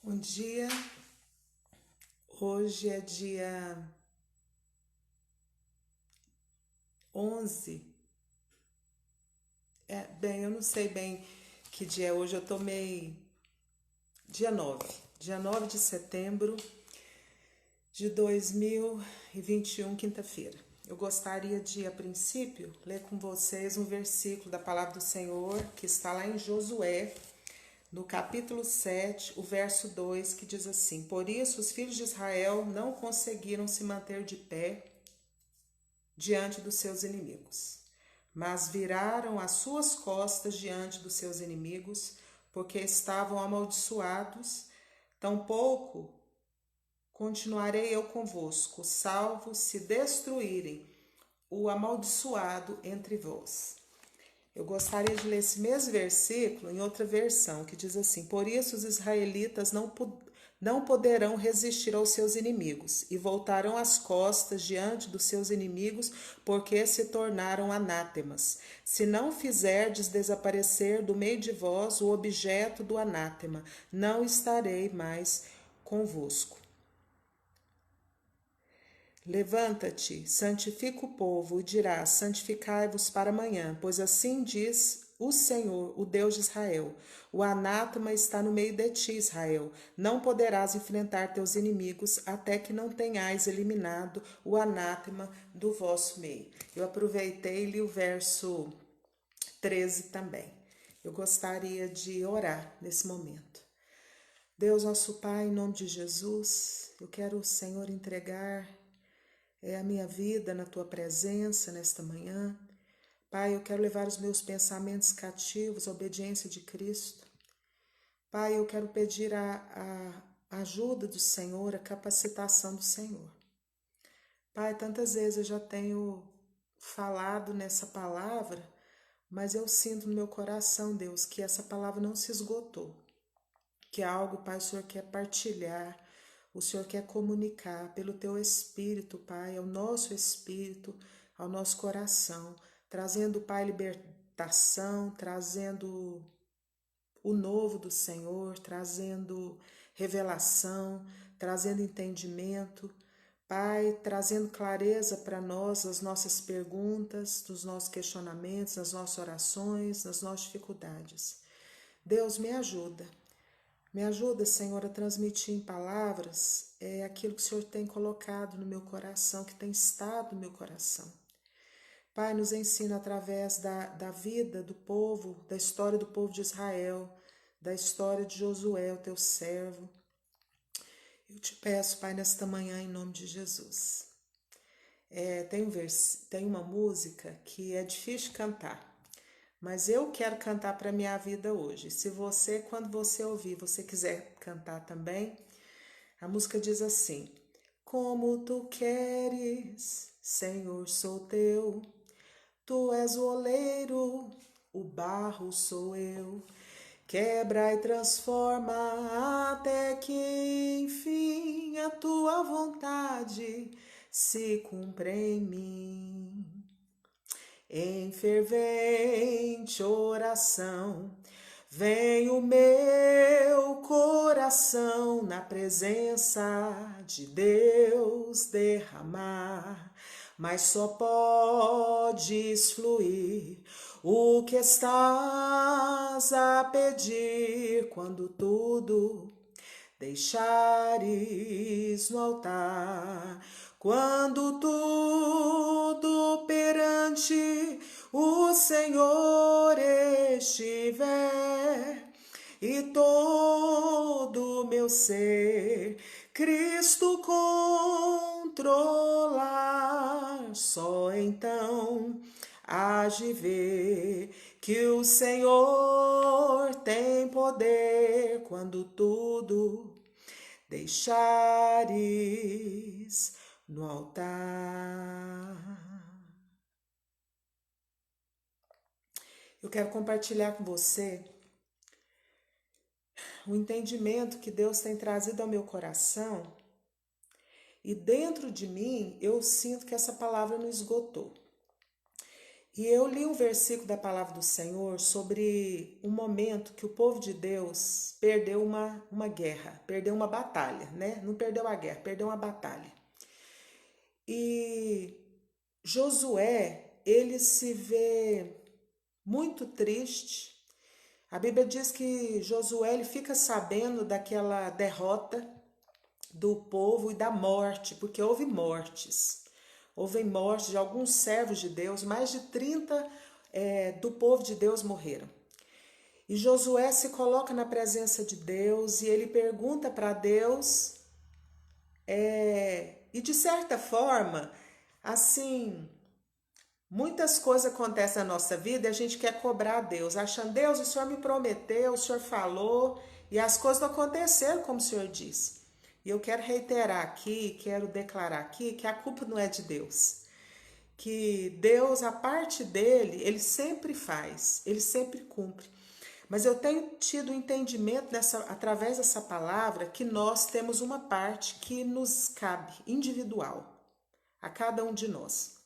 Bom dia, hoje é dia 11. Eu não sei bem que dia é hoje, eu tomei dia 9 de setembro de 2021, quinta-feira. Eu gostaria de, a princípio, ler com vocês um versículo da palavra do Senhor que está lá em Josué, no capítulo 7, o verso 2, que diz assim: Por isso os filhos de Israel não conseguiram se manter de pé diante dos seus inimigos, mas viraram as suas costas diante dos seus inimigos, porque estavam amaldiçoados. Tampouco continuarei eu convosco, salvo se destruírem o amaldiçoado entre vós. Eu gostaria de ler esse mesmo versículo em outra versão, que diz assim: Por isso os israelitas não poderão resistir aos seus inimigos, e voltarão as costas diante dos seus inimigos, porque se tornaram anátemas. Se não fizerdes desaparecer do meio de vós o objeto do anátema, não estarei mais convosco. Levanta-te, santifica o povo, e dirás: santificai-vos para amanhã, pois assim diz o Senhor, o Deus de Israel: o anátema está no meio de ti, Israel. Não poderás enfrentar teus inimigos até que não tenhais eliminado o anátema do vosso meio. Eu aproveitei e li o verso 13 também. Eu gostaria de orar nesse momento. Deus, nosso Pai, em nome de Jesus, eu quero, Senhor, entregar a minha vida na Tua presença nesta manhã. Pai, eu quero levar os meus pensamentos cativos à obediência de Cristo. Pai, eu quero pedir a ajuda do Senhor, a capacitação do Senhor. Pai, tantas vezes eu já tenho falado nessa palavra, mas eu sinto no meu coração, Deus, que essa palavra não se esgotou. Que é algo, Pai, o Senhor quer partilhar, o Senhor quer comunicar pelo Teu Espírito, Pai, ao nosso espírito, ao nosso coração, trazendo, Pai, libertação, trazendo o novo do Senhor, trazendo revelação, trazendo entendimento, Pai, trazendo clareza para nós, as nossas perguntas, dos nossos questionamentos, nas nossas orações, nas nossas dificuldades. Deus, me ajuda. Me ajuda, Senhor, a transmitir em palavras aquilo que o Senhor tem colocado no meu coração, que tem estado no meu coração. Pai, nos ensina através da vida do povo, da história do povo de Israel, da história de Josué, o teu servo. Eu te peço, Pai, nesta manhã, em nome de Jesus. Tem uma música que é difícil de cantar, mas eu quero cantar para a minha vida hoje. Se você, quando você ouvir, você quiser cantar também, a música diz assim: Como tu queres, Senhor, sou teu. Tu és o oleiro, o barro sou eu. Quebra e transforma até que, enfim, a tua vontade se cumpra em mim. Em fervente oração, vem o meu coração na presença de Deus derramar, mas só podes fluir o que estás a pedir quando tudo deixares no altar. Quando tudo perante o Senhor estiver e todo meu ser Cristo controlar, só então hás de ver que o Senhor tem poder quando tudo deixares no altar. Eu quero compartilhar com você o entendimento que Deus tem trazido ao meu coração, e dentro de mim eu sinto que essa palavra não esgotou. E eu li um versículo da palavra do Senhor sobre um momento que o povo de Deus perdeu uma guerra, perdeu uma batalha, né? Não perdeu a guerra, perdeu uma batalha. E Josué, ele se vê muito triste. A Bíblia diz que Josué ele fica sabendo daquela derrota do povo e da morte, porque houve mortes. Houve mortes de alguns servos de Deus, mais de 30 do povo de Deus morreram. E Josué se coloca na presença de Deus e ele pergunta para Deus, e de certa forma, assim, muitas coisas acontecem na nossa vida e a gente quer cobrar a Deus, achando, Deus, o Senhor me prometeu, o Senhor falou, e as coisas não aconteceram como o Senhor disse. E eu quero reiterar aqui, quero declarar aqui que a culpa não é de Deus. Que Deus, a parte dele, ele sempre faz, ele sempre cumpre. Mas eu tenho tido entendimento através dessa palavra que nós temos uma parte que nos cabe, individual, a cada um de nós.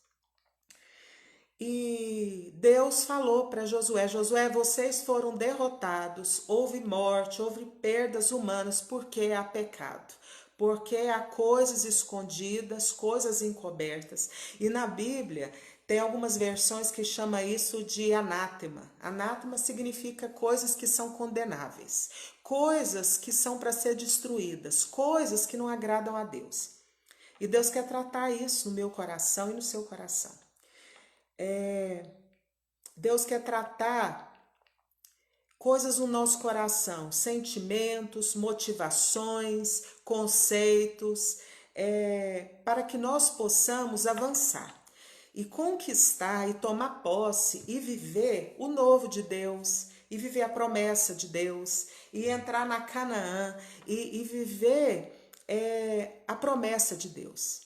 E Deus falou para Josué, Josué, vocês foram derrotados, houve morte, houve perdas humanas, porque há pecado. Porque há coisas escondidas, coisas encobertas. E na Bíblia tem algumas versões que chama isso de anátema. Anátema significa coisas que são condenáveis, coisas que são para ser destruídas, coisas que não agradam a Deus. E Deus quer tratar isso no meu coração e no seu coração. Deus quer tratar coisas no nosso coração, sentimentos, motivações, conceitos, para que nós possamos avançar e conquistar e tomar posse e viver o novo de Deus, e viver a promessa de Deus, e entrar na Canaã, e viver a promessa de Deus.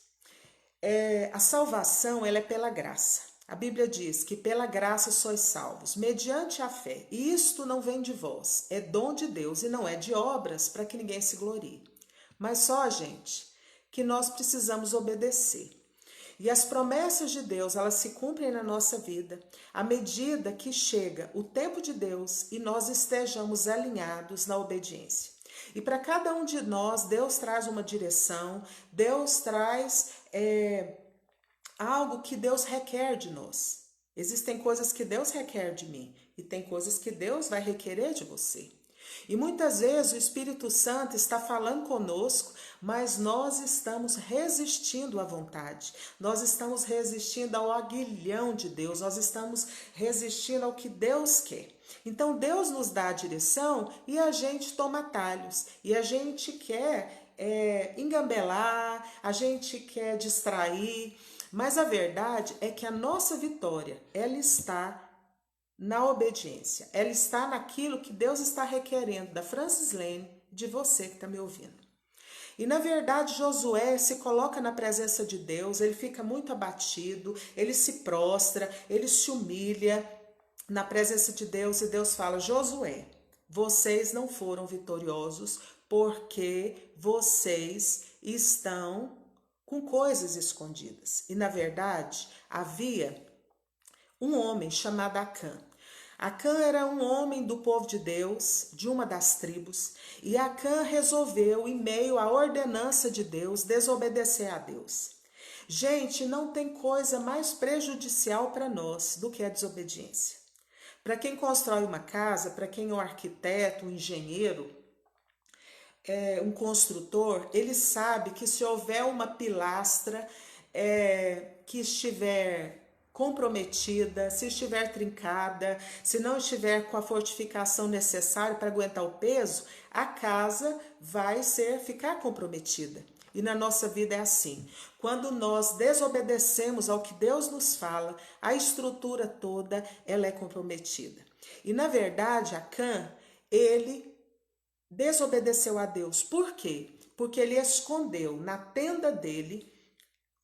A salvação ela é pela graça. A Bíblia diz que pela graça sois salvos, mediante a fé. E isto não vem de vós, é dom de Deus e não é de obras para que ninguém se glorie. Mas só, gente, que nós precisamos obedecer. E as promessas de Deus, elas se cumprem na nossa vida à medida que chega o tempo de Deus e nós estejamos alinhados na obediência. E para cada um de nós, Deus traz uma direção, Deus traz algo que Deus requer de nós. Existem coisas que Deus requer de mim e tem coisas que Deus vai requerer de você. E muitas vezes o Espírito Santo está falando conosco, mas nós estamos resistindo à vontade. Nós estamos resistindo ao aguilhão de Deus, nós estamos resistindo ao que Deus quer. Então Deus nos dá a direção e a gente toma atalhos. E a gente quer engambelar, a gente quer distrair. Mas a verdade é que a nossa vitória, ela está na obediência. Ela está naquilo que Deus está requerendo da Francis Lane, de você que está me ouvindo. E na verdade Josué se coloca na presença de Deus, ele fica muito abatido, ele se prostra, ele se humilha na presença de Deus e Deus fala, Josué, vocês não foram vitoriosos porque vocês estão com coisas escondidas. E na verdade havia um homem chamado Acã. Acã era um homem do povo de Deus, de uma das tribos, e Acã resolveu, em meio à ordenança de Deus, desobedecer a Deus. Gente, não tem coisa mais prejudicial para nós do que a desobediência. Para quem constrói uma casa, para quem é um arquiteto, um engenheiro, um construtor, ele sabe que se houver uma pilastra que estiver comprometida, se estiver trincada, se não estiver com a fortificação necessária para aguentar o peso, a casa vai ficar comprometida. E na nossa vida é assim. Quando nós desobedecemos ao que Deus nos fala, a estrutura toda ela é comprometida. E na verdade, Acã, ele desobedeceu a Deus. Por quê? Porque ele escondeu na tenda dele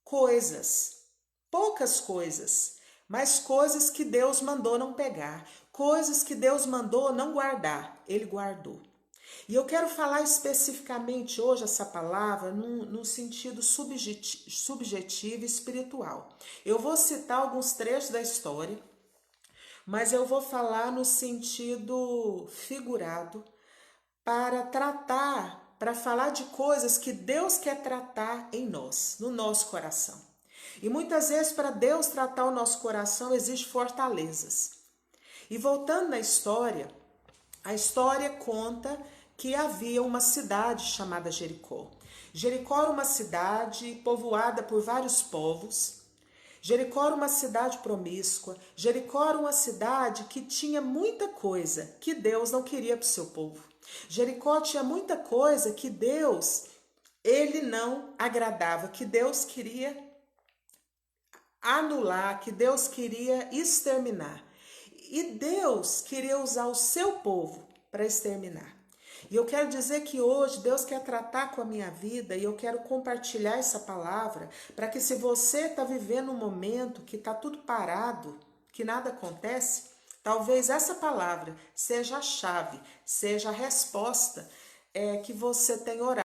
coisas, poucas coisas, mas coisas que Deus mandou não pegar, coisas que Deus mandou não guardar, ele guardou. E eu quero falar especificamente hoje essa palavra num sentido subjetivo e espiritual. Eu vou citar alguns trechos da história mas eu vou falar no sentido figurado para falar de coisas que Deus quer tratar em nós, no nosso coração. E muitas vezes para Deus tratar o nosso coração existe fortalezas. E voltando na história, a história conta que havia uma cidade chamada Jericó. Jericó era uma cidade povoada por vários povos. Jericó era uma cidade promíscua. Jericó era uma cidade que tinha muita coisa que Deus não queria para o seu povo. Jericó tinha muita coisa que Deus, ele não agradava, que Deus queria anular, que Deus queria exterminar. E Deus queria usar o seu povo para exterminar. E eu quero dizer que hoje Deus quer tratar com a minha vida e eu quero compartilhar essa palavra para que, se você está vivendo um momento que está tudo parado, que nada acontece, talvez essa palavra seja a chave, seja a resposta que você tem orado.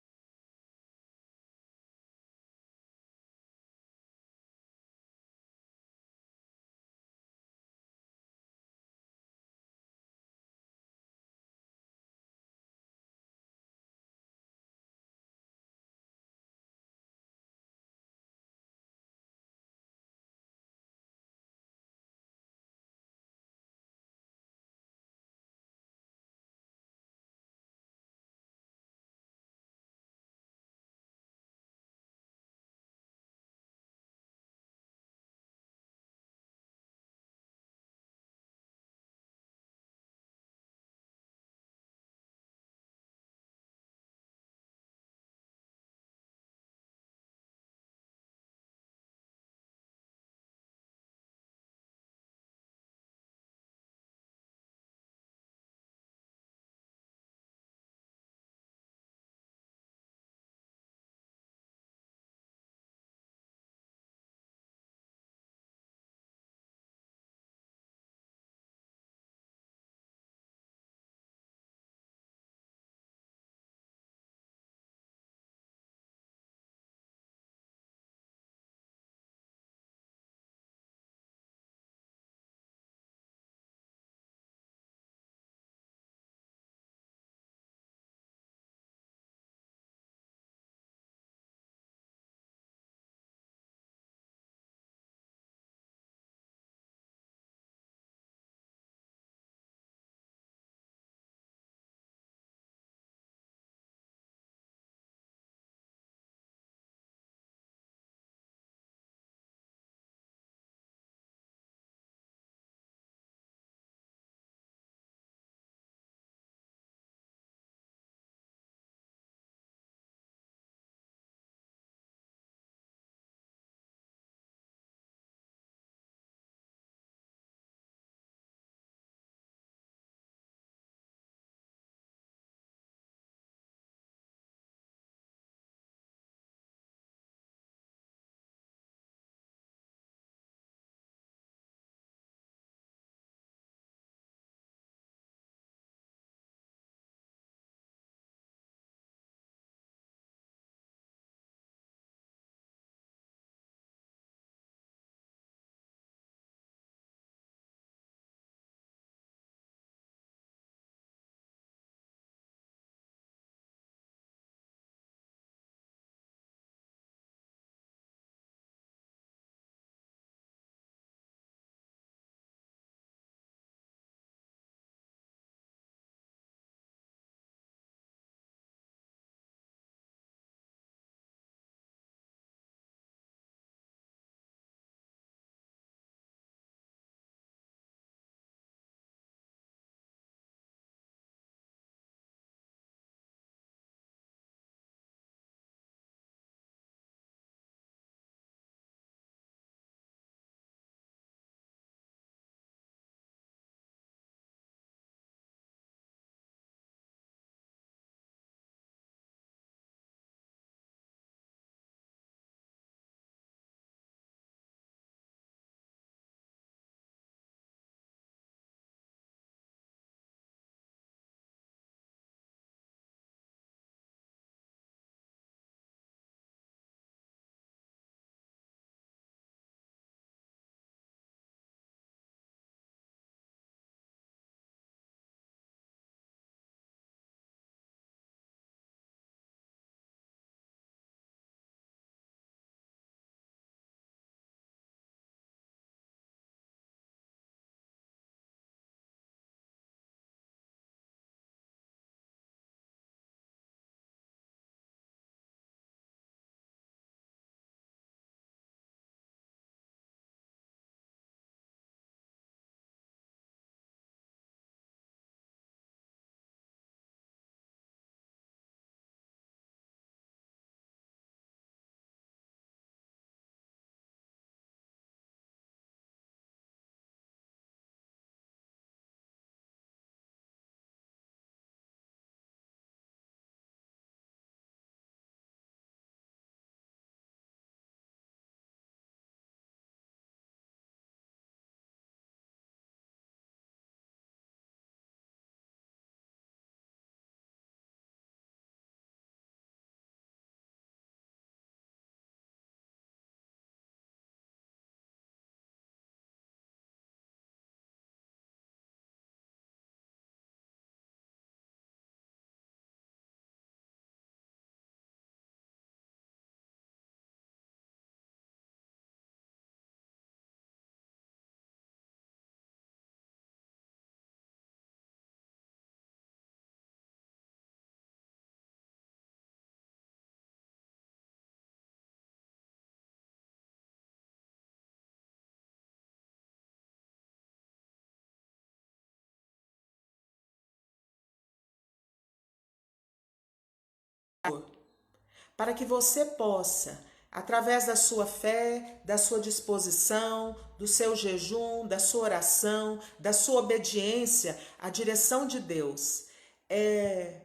para que você possa, através da sua fé, da sua disposição, do seu jejum, da sua oração, da sua obediência à direção de Deus,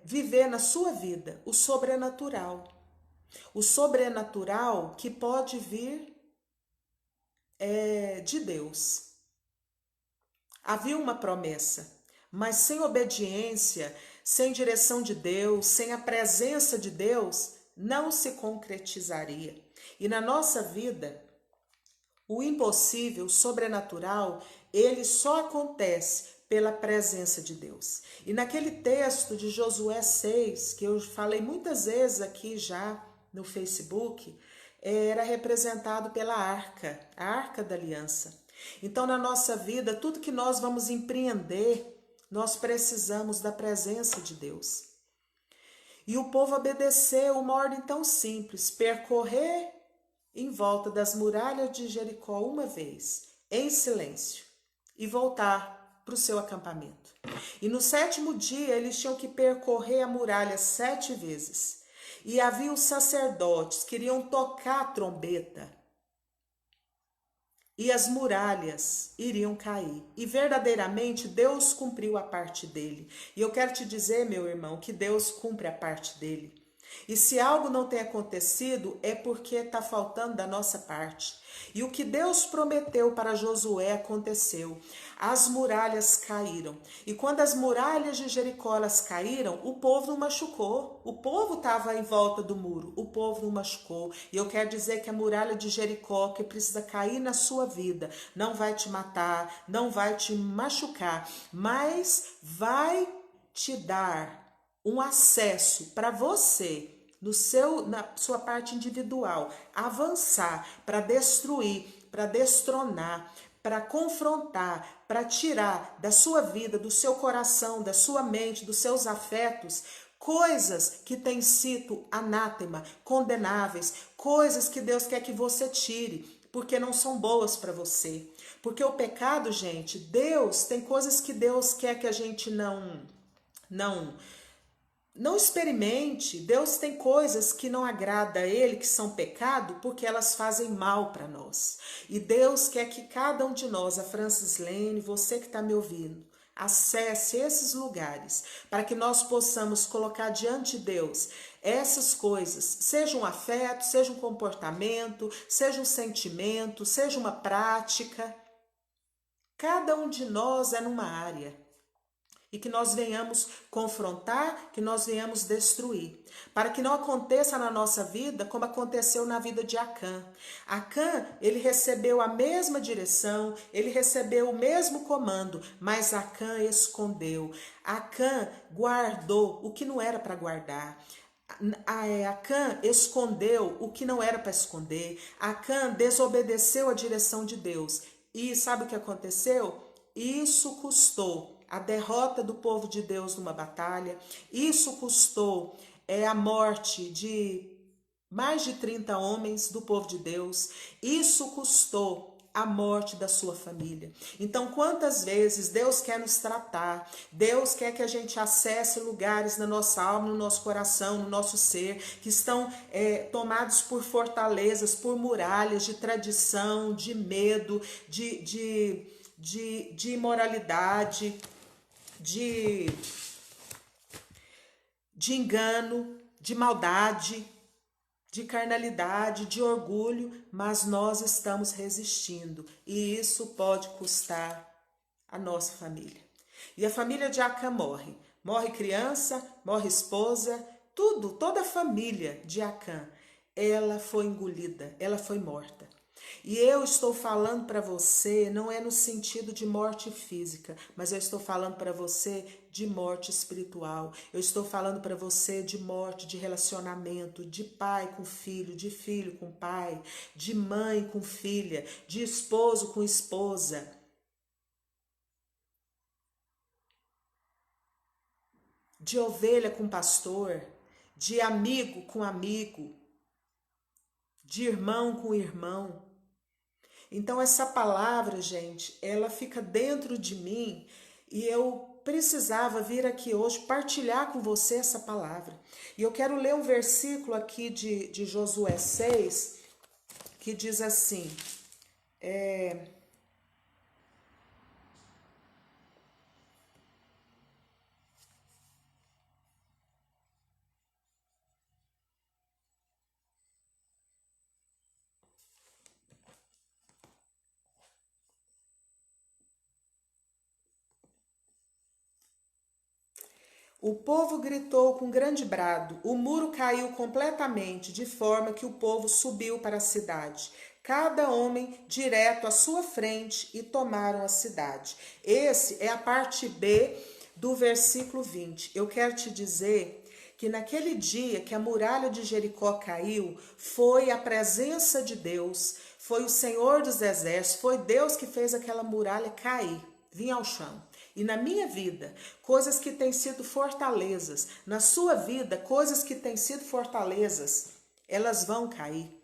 viver na sua vida o sobrenatural. O sobrenatural que pode vir de Deus. Havia uma promessa, mas sem obediência, sem direção de Deus, sem a presença de Deus, não se concretizaria. E na nossa vida, o impossível, o sobrenatural, ele só acontece pela presença de Deus. E naquele texto de Josué 6, que eu falei muitas vezes aqui já no Facebook, era representado pela arca, a arca da aliança. Então, na nossa vida, tudo que nós vamos empreender, nós precisamos da presença de Deus. E o povo obedeceu uma ordem tão simples: percorrer em volta das muralhas de Jericó uma vez, em silêncio, e voltar para o seu acampamento. E no 7º dia eles tinham que percorrer a muralha 7 vezes. E havia os sacerdotes que iriam tocar a trombeta. E as muralhas iriam cair. E verdadeiramente Deus cumpriu a parte dele. E eu quero te dizer, meu irmão, que Deus cumpre a parte dele. E se algo não tem acontecido, é porque está faltando da nossa parte. E o que Deus prometeu para Josué aconteceu. As muralhas caíram. E quando as muralhas de Jericó elas caíram, o povo não machucou. O povo estava em volta do muro. O povo não machucou. E eu quero dizer que a muralha de Jericó, que precisa cair na sua vida, não vai te matar, não vai te machucar, mas vai te dar um acesso para você, na sua parte individual, avançar para destruir, para destronar, para confrontar, para tirar da sua vida, do seu coração, da sua mente, dos seus afetos, coisas que têm sido anátema, condenáveis, coisas que Deus quer que você tire, porque não são boas para você. Porque o pecado, gente, Deus, tem coisas que Deus quer que a gente não experimente. Deus tem coisas que não agrada a Ele, que são pecado, porque elas fazem mal para nós. E Deus quer que cada um de nós, a Francis Lene, você que está me ouvindo, acesse esses lugares para que nós possamos colocar diante de Deus essas coisas, seja um afeto, seja um comportamento, seja um sentimento, seja uma prática. Cada um de nós é numa área. E que nós venhamos confrontar, que nós venhamos destruir. Para que não aconteça na nossa vida como aconteceu na vida de Acã. Acã, ele recebeu a mesma direção, ele recebeu o mesmo comando, mas Acã escondeu. Acã guardou o que não era para guardar. Acã escondeu o que não era para esconder. Acã desobedeceu a direção de Deus. E sabe o que aconteceu? Isso custou a derrota do povo de Deus numa batalha. Isso custou a morte de mais de 30 homens do povo de Deus. Isso custou a morte da sua família. Então, quantas vezes Deus quer nos tratar, Deus quer que a gente acesse lugares na nossa alma, no nosso coração, no nosso ser, que estão tomados por fortalezas, por muralhas de tradição, de medo, de imoralidade, de engano, de maldade, de carnalidade, de orgulho, mas nós estamos resistindo e isso pode custar a nossa família. E a família de Acã morre. Morre criança, morre esposa, tudo, toda a família de Acã, ela foi engolida, ela foi morta. E eu estou falando para você, não é no sentido de morte física, mas eu estou falando para você de morte espiritual. Eu estou falando para você de morte de relacionamento, de pai com filho, de filho com pai, de mãe com filha, de esposo com esposa. De ovelha com pastor, de amigo com amigo, de irmão com irmão. Então essa palavra, gente, ela fica dentro de mim e eu precisava vir aqui hoje partilhar com você essa palavra. E eu quero ler um versículo aqui de Josué 6, que diz assim, o povo gritou com grande brado, o muro caiu completamente, de forma que o povo subiu para a cidade, cada homem direto à sua frente, e tomaram a cidade. Esse é a parte B do versículo 20. Eu quero te dizer que naquele dia que a muralha de Jericó caiu, foi a presença de Deus, foi o Senhor dos Exércitos, foi Deus que fez aquela muralha cair, vir ao chão. E na minha vida, coisas que têm sido fortalezas, na sua vida, coisas que têm sido fortalezas, elas vão cair.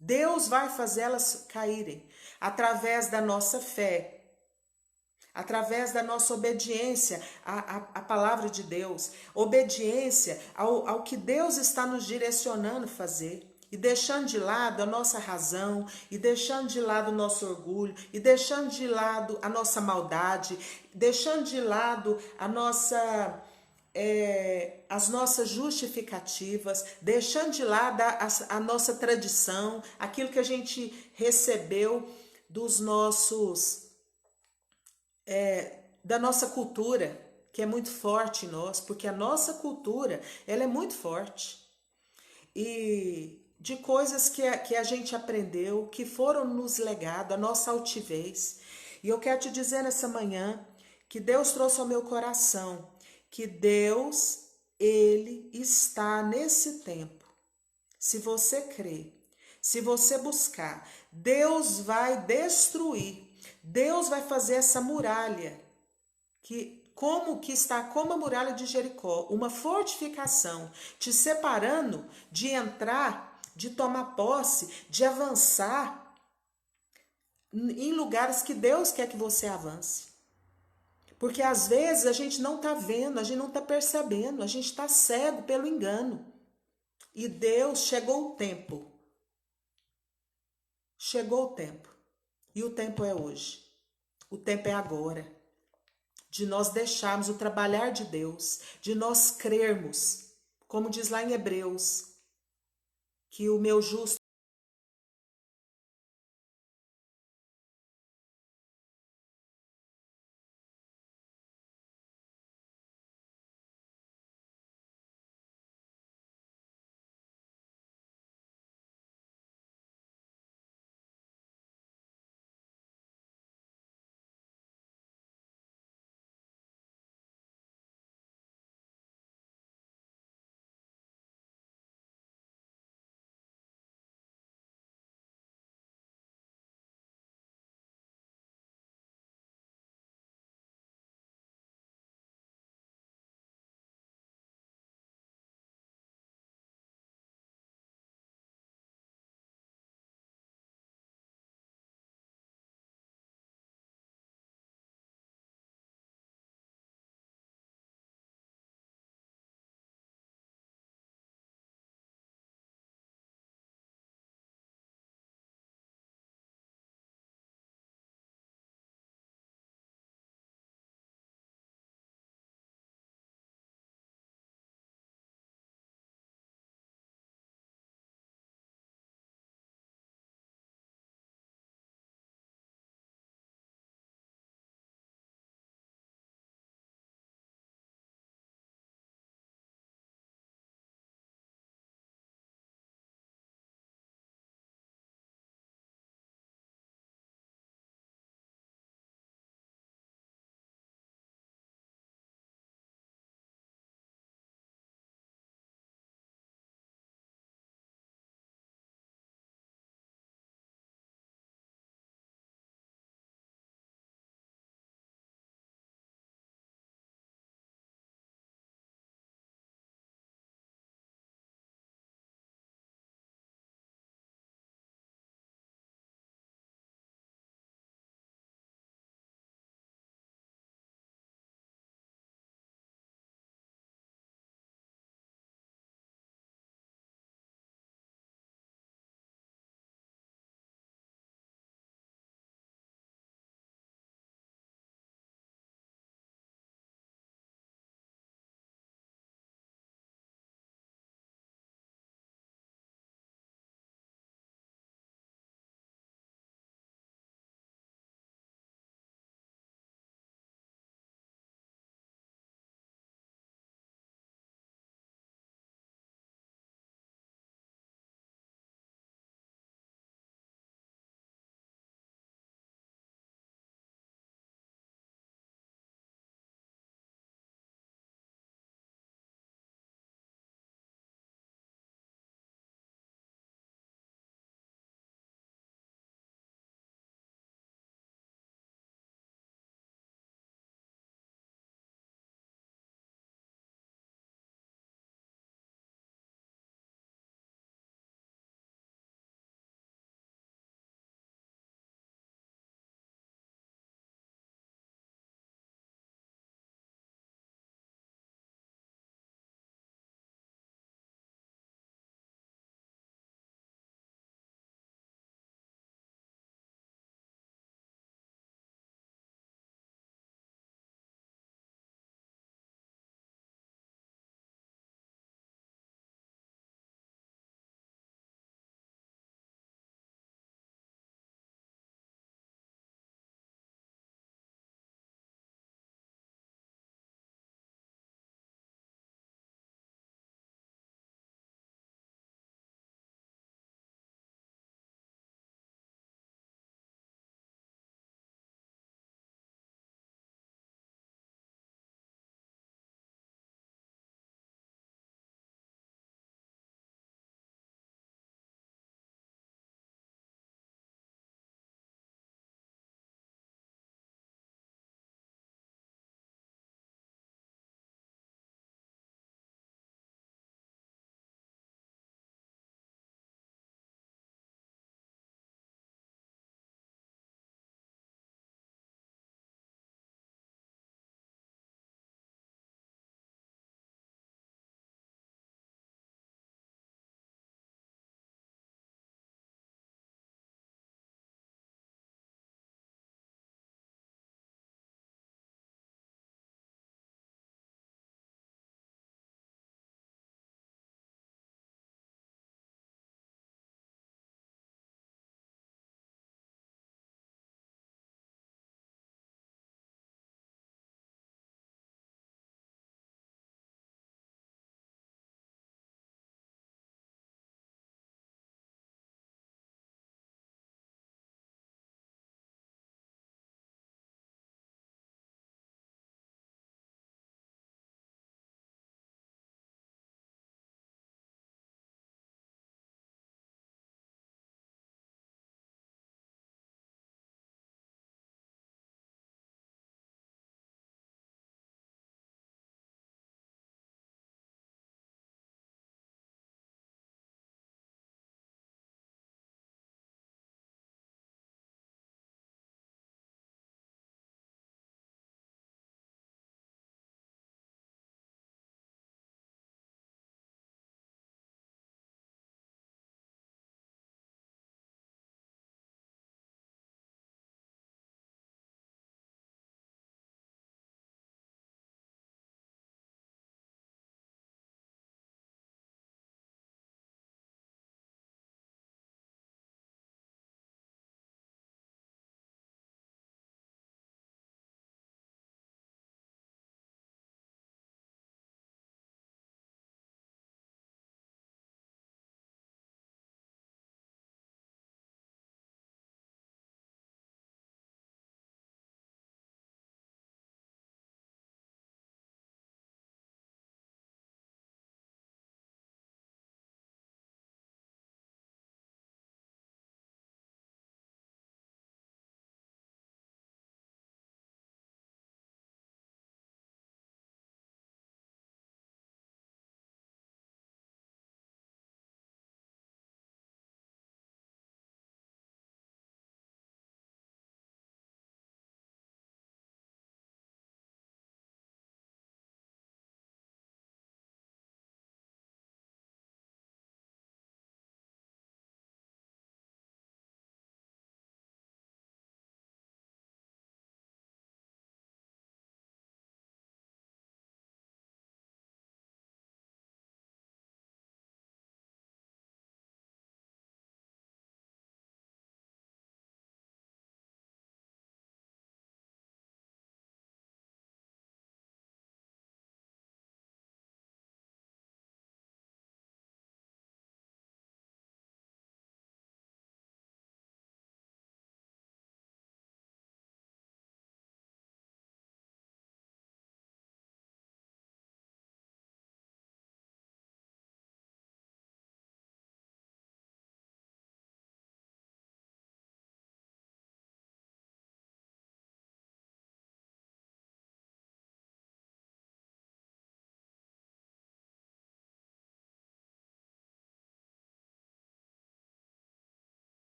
Deus vai fazer elas caírem através da nossa fé, através da nossa obediência à palavra de Deus, obediência ao que Deus está nos direcionando a fazer. E deixando de lado a nossa razão, e deixando de lado o nosso orgulho, e deixando de lado a nossa maldade, deixando de lado as nossas justificativas, deixando de lado a nossa tradição, aquilo que a gente recebeu dos da nossa cultura, que é muito forte em nós, porque a nossa cultura, ela é muito forte. E de coisas que a gente aprendeu, que foram nos legado, a nossa altivez. E eu quero te dizer nessa manhã que Deus trouxe ao meu coração, que Deus, Ele está nesse tempo. Se você crer, se você buscar, Deus vai destruir, Deus vai fazer essa muralha, que está como a muralha de Jericó, uma fortificação, te separando de entrar, de tomar posse, de avançar em lugares que Deus quer que você avance. Porque às vezes a gente não está vendo, a gente não está percebendo, a gente está cego pelo engano. E Deus, chegou o tempo. Chegou o tempo. E o tempo é hoje. O tempo é agora. De nós deixarmos o trabalhar de Deus, de nós crermos, como diz lá em Hebreus, que o meu justo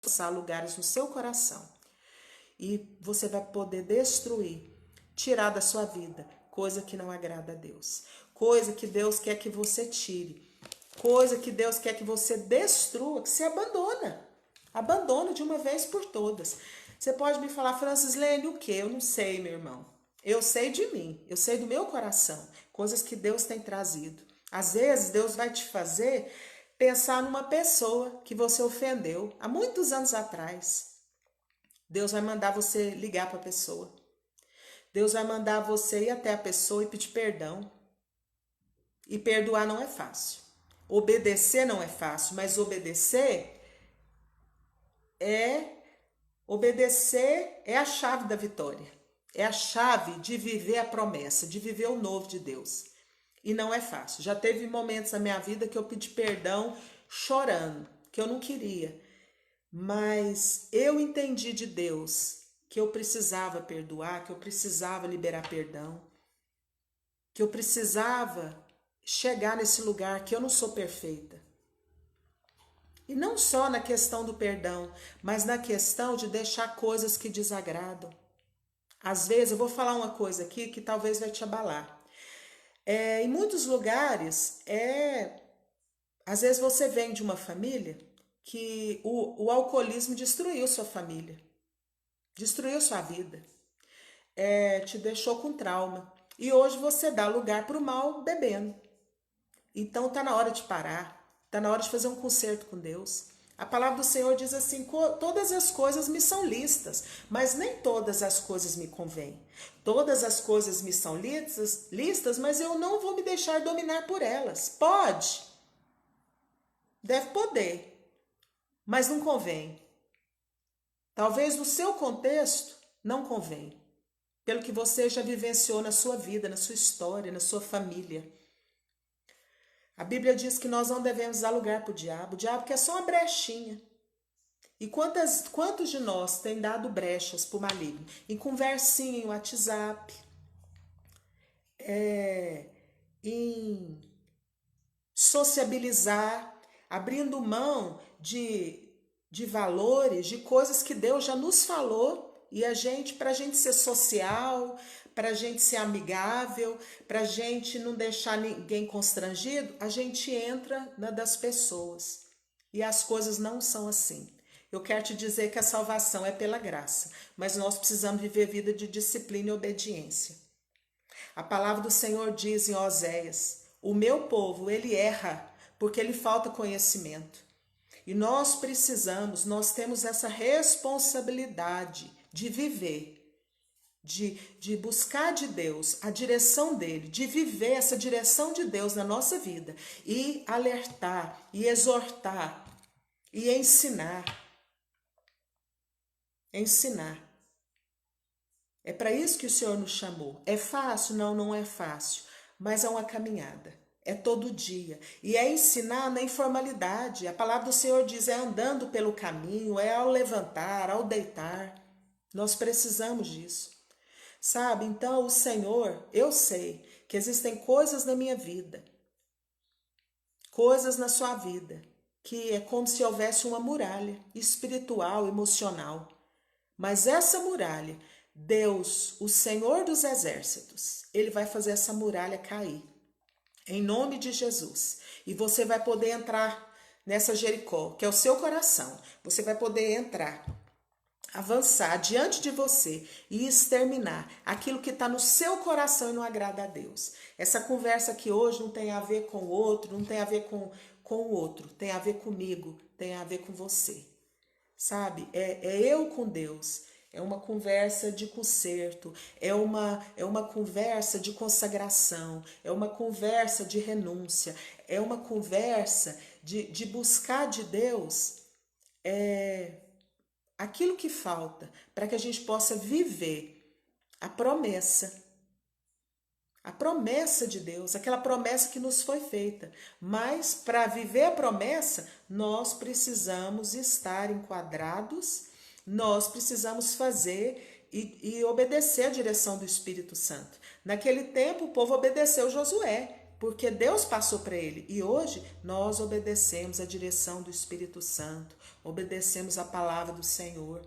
passar lugares no seu coração. E você vai poder destruir, tirar da sua vida coisa que não agrada a Deus. Coisa que Deus quer que você tire. Coisa que Deus quer que você destrua, que você abandona. Abandona de uma vez por todas. Você pode me falar, Francislene, o quê? Eu não sei, meu irmão. Eu sei de mim, eu sei do meu coração. Coisas que Deus tem trazido. Às vezes, Deus vai te fazer pensar numa pessoa que você ofendeu há muitos anos atrás. Deus vai mandar você ligar para a pessoa. Deus vai mandar você ir até a pessoa e pedir perdão. E perdoar não é fácil. Obedecer não é fácil, mas obedecer é a chave da vitória. É a chave de viver a promessa, de viver o novo de Deus. E não é fácil. Já teve momentos na minha vida que eu pedi perdão chorando, que eu não queria. Mas eu entendi de Deus que eu precisava perdoar, que eu precisava liberar perdão, que eu precisava chegar nesse lugar, que eu não sou perfeita. E não só na questão do perdão, mas na questão de deixar coisas que desagradam. Às vezes, eu vou falar uma coisa aqui que talvez vai te abalar. Em muitos lugares, às vezes você vem de uma família que o alcoolismo destruiu sua família, destruiu sua vida, te deixou com trauma. E hoje você dá lugar para o mal bebendo. Então está na hora de parar, está na hora de fazer um concerto com Deus. A palavra do Senhor diz assim, todas as coisas me são lícitas, mas nem todas as coisas me convêm. Todas as coisas me são lícitas, mas eu não vou me deixar dominar por elas. Pode, deve poder, mas não convém. Talvez no seu contexto não convém, pelo que você já vivenciou na sua vida, na sua história, na sua família. A Bíblia diz que nós não devemos dar lugar para o diabo que é só uma brechinha. E quantos de nós têm dado brechas para o maligno? Em conversinha, em WhatsApp, em sociabilizar, abrindo mão de valores, de coisas que Deus já nos falou, e para a gente ser social, para a gente ser amigável, para a gente não deixar ninguém constrangido, a gente entra na das pessoas. E as coisas não são assim. Eu quero te dizer que a salvação é pela graça, mas nós precisamos viver vida de disciplina e obediência. A palavra do Senhor diz em Oséias, o meu povo, ele erra, porque lhe falta conhecimento. E nós temos essa responsabilidade de viver, de buscar de Deus a direção dele, de viver essa direção de Deus na nossa vida e alertar, e exortar, e ensinar. Ensinar. É para isso que o Senhor nos chamou. É fácil? Não, não é fácil, mas é uma caminhada. É todo dia. E é ensinar na informalidade. A palavra do Senhor diz, é andando pelo caminho, é ao levantar, ao deitar. Nós precisamos disso. Sabe? Então, o Senhor, eu sei que existem coisas na minha vida, coisas na sua vida, que é como se houvesse uma muralha espiritual, emocional. Mas essa muralha, Deus, o Senhor dos exércitos, ele vai fazer essa muralha cair. Em nome de Jesus. E você vai poder entrar nessa Jericó, que é o seu coração. Você vai poder entrar, avançar diante de você e exterminar aquilo que está no seu coração e não agrada a Deus. Essa conversa aqui hoje não tem a ver com o outro, não tem a ver com o outro, tem a ver comigo, tem a ver com você. Sabe? É eu com Deus. É uma conversa de conserto, é uma conversa de consagração, é uma conversa de renúncia, é uma conversa de buscar de Deus aquilo que falta para que a gente possa viver a promessa de Deus, aquela promessa que nos foi feita. Mas para viver a promessa, nós precisamos estar enquadrados, nós precisamos fazer e obedecer a direção do Espírito Santo. Naquele tempo, o povo obedeceu Josué, porque Deus passou para ele. E hoje nós obedecemos a direção do Espírito Santo, obedecemos a palavra do Senhor,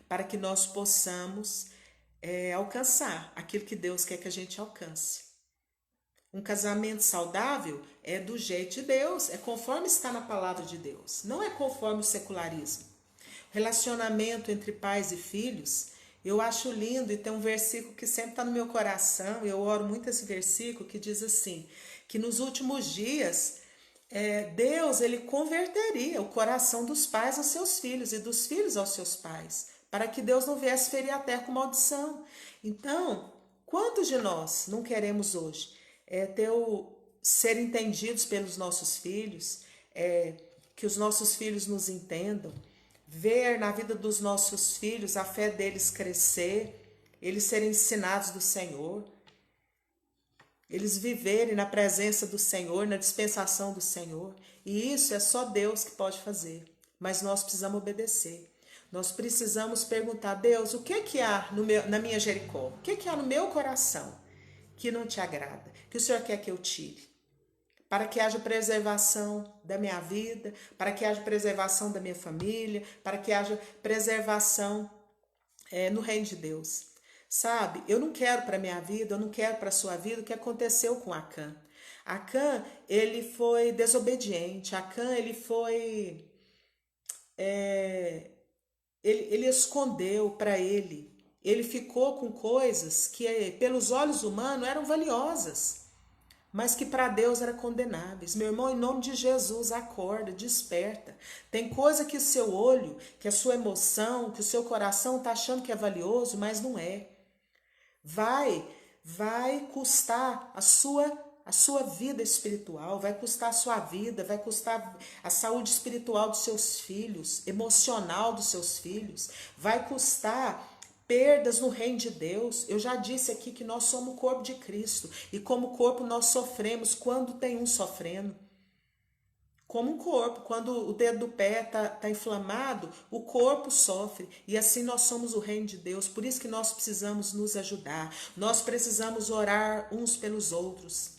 para que nós possamos alcançar aquilo que Deus quer que a gente alcance. Um casamento saudável é do jeito de Deus, é conforme está na palavra de Deus, não é conforme o secularismo. Relacionamento entre pais e filhos, eu acho lindo, e tem um versículo que sempre está no meu coração, eu oro muito esse versículo, que diz assim, que nos últimos dias, Deus ele converteria o coração dos pais aos seus filhos e dos filhos aos seus pais, para que Deus não viesse ferir a terra com maldição. Então, quantos de nós não queremos hoje ser entendidos pelos nossos filhos, que os nossos filhos nos entendam, ver na vida dos nossos filhos a fé deles crescer, eles serem ensinados do Senhor, eles viverem na presença do Senhor, na dispensação do Senhor. E isso é só Deus que pode fazer, mas nós precisamos obedecer. Nós precisamos perguntar, Deus, o que há na minha Jericó? O que há no meu coração que não te agrada? Que o Senhor quer que eu tire? Para que haja preservação da minha vida, para que haja preservação da minha família, para que haja preservação no reino de Deus. Sabe, eu não quero para a minha vida, eu não quero para a sua vida o que aconteceu com Acã. Acã, ele foi desobediente, Acã, ele foi... Ele escondeu para ele ficou com coisas que pelos olhos humanos eram valiosas, mas que para Deus eram condenáveis. Meu irmão, em nome de Jesus, acorda, desperta. Tem coisa que o seu olho, que a sua emoção, que o seu coração está achando que é valioso, mas não é. Vai custar a sua vida espiritual, vai custar a sua vida, vai custar a saúde espiritual dos seus filhos, emocional dos seus filhos, vai custar perdas no reino de Deus. Eu já disse aqui que nós somos o corpo de Cristo e como corpo nós sofremos quando tem um sofrendo. Como um corpo, quando o dedo do pé está inflamado, o corpo sofre. E assim nós somos o reino de Deus. Por isso que nós precisamos nos ajudar. Nós precisamos orar uns pelos outros.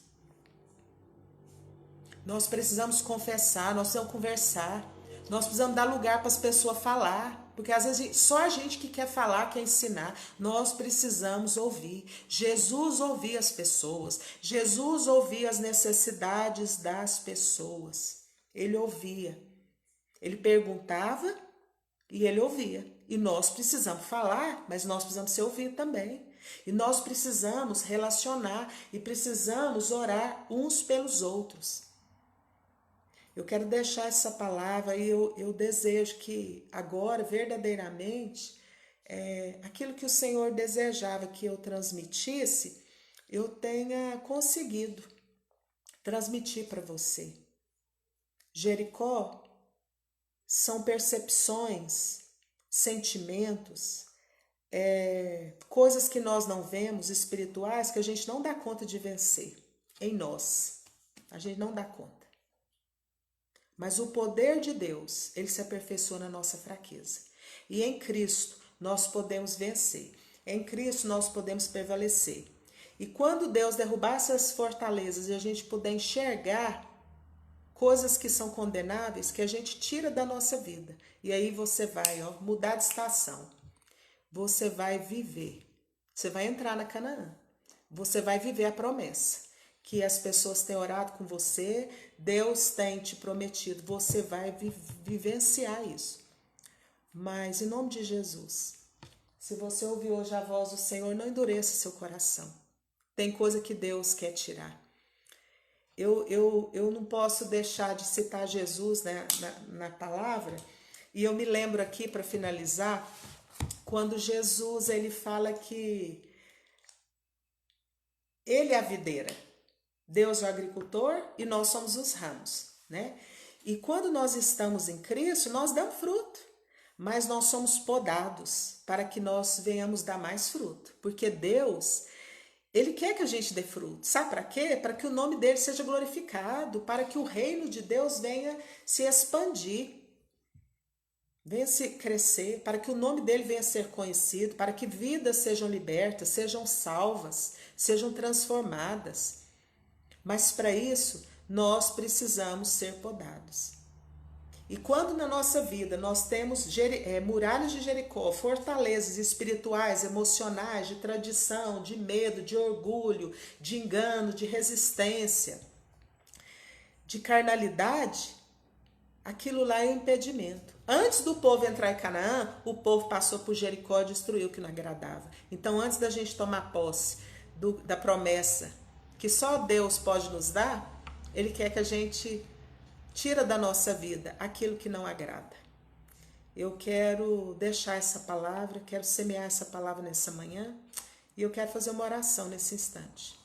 Nós precisamos confessar, nós precisamos conversar. Nós precisamos dar lugar para as pessoas falar. Porque às vezes só a gente que quer falar, quer ensinar. Nós precisamos ouvir. Jesus ouvia as pessoas. Jesus ouvia as necessidades das pessoas. Ele ouvia, ele perguntava e ele ouvia. E nós precisamos falar, mas nós precisamos ser ouvidos também. E nós precisamos relacionar e precisamos orar uns pelos outros. Eu quero deixar essa palavra e eu desejo que agora, verdadeiramente, aquilo que o Senhor desejava que eu transmitisse, eu tenha conseguido transmitir para você. Jericó são percepções, sentimentos, coisas que nós não vemos, espirituais, que a gente não dá conta de vencer em nós. A gente não dá conta. Mas o poder de Deus, ele se aperfeiçoa na nossa fraqueza. E em Cristo nós podemos vencer. Em Cristo nós podemos prevalecer. E quando Deus derrubar essas fortalezas e a gente puder enxergar coisas que são condenáveis, que a gente tira da nossa vida. E aí você vai mudar de estação. Você vai viver. Você vai entrar na Canaã. Você vai viver a promessa. Que as pessoas têm orado com você, Deus tem te prometido. Você vai vivenciar isso. Mas em nome de Jesus, se você ouvir hoje a voz do Senhor, não endureça seu coração. Tem coisa que Deus quer tirar. Eu não posso deixar de citar Jesus, né, na palavra, e eu me lembro aqui, para finalizar, quando Jesus ele fala que ele é a videira, Deus é o agricultor e nós somos os ramos, né? E quando nós estamos em Cristo, nós damos fruto, mas nós somos podados para que nós venhamos dar mais fruto, porque Deus... Ele quer que a gente dê fruto. Sabe para quê? Para que o nome dele seja glorificado, para que o reino de Deus venha se expandir, venha se crescer, para que o nome dele venha a ser conhecido, para que vidas sejam libertas, sejam salvas, sejam transformadas. Mas para isso, nós precisamos ser podados. E quando na nossa vida nós temos muralhas de Jericó, fortalezas espirituais, emocionais, de tradição, de medo, de orgulho, de engano, de resistência, de carnalidade, aquilo lá é impedimento. Antes do povo entrar em Canaã, o povo passou por Jericó e destruiu o que não agradava. Então, antes da gente tomar posse da promessa que só Deus pode nos dar, Ele quer que a gente tira da nossa vida aquilo que não agrada. Eu quero deixar essa palavra, quero semear essa palavra nessa manhã e eu quero fazer uma oração nesse instante.